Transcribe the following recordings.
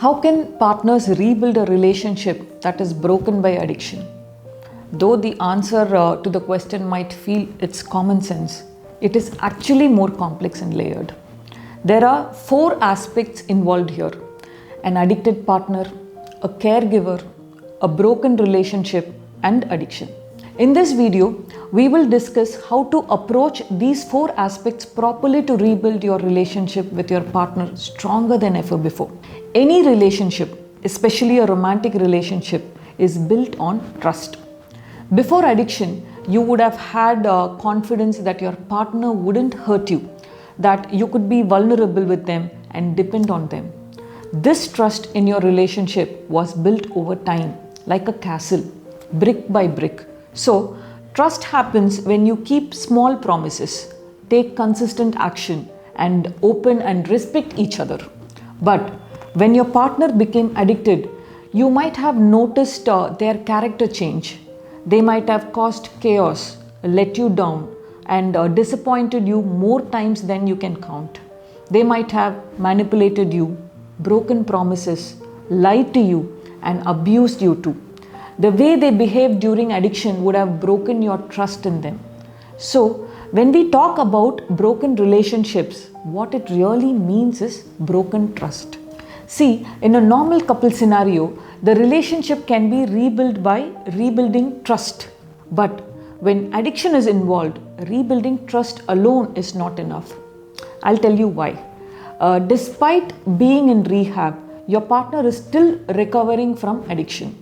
How can partners rebuild a relationship that is broken by addiction? Though the answer to the question might feel it's common sense, it is actually more complex and layered. There are four aspects involved here: an addicted partner, a caregiver, a broken relationship, and addiction. In this video, we will discuss how to approach these four aspects properly to rebuild your relationship with your partner stronger than ever before. Any relationship, especially a romantic relationship, is built on trust. Before addiction, you would have had confidence that your partner wouldn't hurt you, that you could be vulnerable with them and depend on them. This trust in your relationship was built over time, like a castle, brick by brick. So, trust happens when you keep small promises, take consistent action, and open and respect each other. But when your partner became addicted, you might have noticed their character change. They might have caused chaos, let you down, and disappointed you more times than you can count. They might have manipulated you, broken promises, lied to you, and abused you too. The way they behaved during addiction would have broken your trust in them. So, when we talk about broken relationships, what it really means is broken trust. See, in a normal couple scenario, the relationship can be rebuilt by rebuilding trust. But when addiction is involved, rebuilding trust alone is not enough. I'll tell you why. Despite being in rehab, your partner is still recovering from addiction.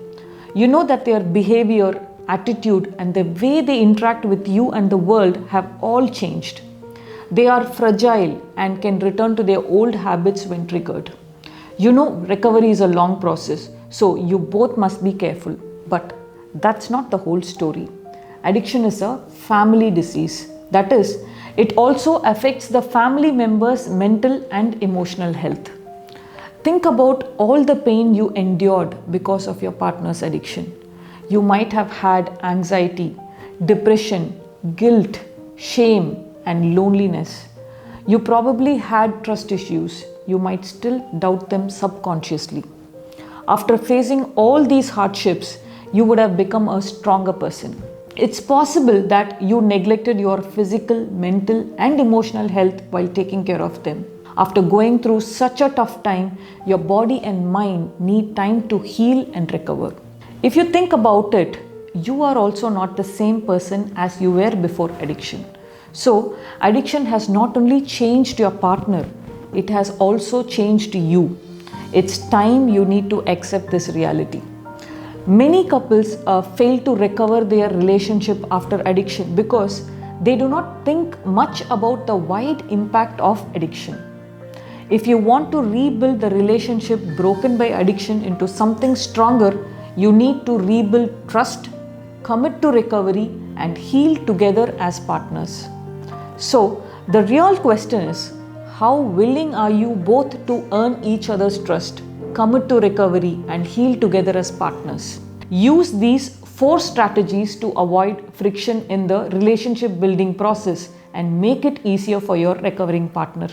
You know that their behavior, attitude, and the way they interact with you and the world have all changed. They are fragile and can return to their old habits when triggered. You know, recovery is a long process, so you both must be careful. But that's not the whole story. Addiction is a family disease. That is, it also affects the family members' mental and emotional health. Think about all the pain you endured because of your partner's addiction. You might have had anxiety, depression, guilt, shame, and loneliness. You probably had trust issues. You might still doubt them subconsciously. After facing all these hardships, you would have become a stronger person. It's possible that you neglected your physical, mental, and emotional health while taking care of them. After going through such a tough time, your body and mind need time to heal and recover. If you think about it, you are also not the same person as you were before addiction. So, addiction has not only changed your partner, it has also changed you. It's time you need to accept this reality. Many couples fail to recover their relationship after addiction because they do not think much about the wide impact of addiction. If you want to rebuild the relationship broken by addiction into something stronger, you need to rebuild trust, commit to recovery, and heal together as partners. So, the real question is, how willing are you both to earn each other's trust, commit to recovery, and heal together as partners? Use these four strategies to avoid friction in the relationship building process and make it easier for your recovering partner.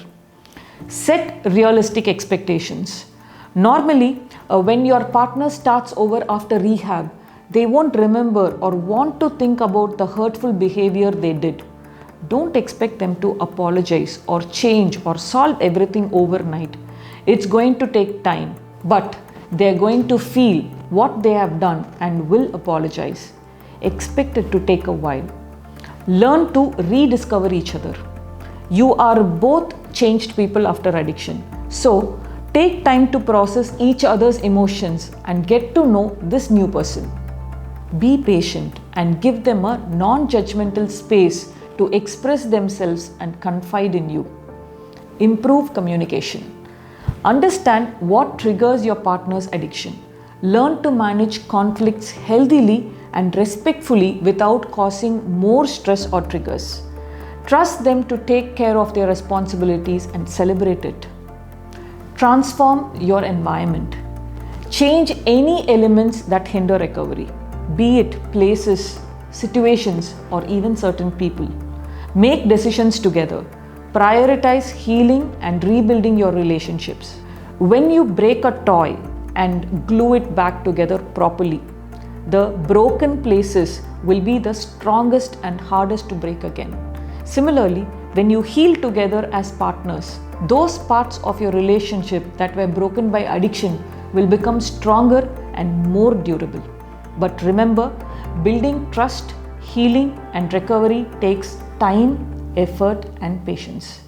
Set realistic expectations. Normally, when your partner starts over after rehab, they won't remember or want to think about the hurtful behavior they did. Don't expect them to apologize or change or solve everything overnight. It's going to take time, but they're going to feel what they have done and will apologize. Expect it to take a while. Learn to rediscover each other. You are both changed people after addiction. So, take time to process each other's emotions and get to know this new person. Be patient and give them a non-judgmental space to express themselves and confide in you. Improve communication. Understand what triggers your partner's addiction. Learn to manage conflicts healthily and respectfully without causing more stress or triggers. Trust them to take care of their responsibilities and celebrate it. Transform your environment. Change any elements that hinder recovery, be it places, situations, or even certain people. Make decisions together. Prioritize healing and rebuilding your relationships. When you break a toy and glue it back together properly, the broken places will be the strongest and hardest to break again. Similarly, when you heal together as partners, those parts of your relationship that were broken by addiction will become stronger and more durable. But remember, building trust, healing, and recovery takes time, effort, and patience.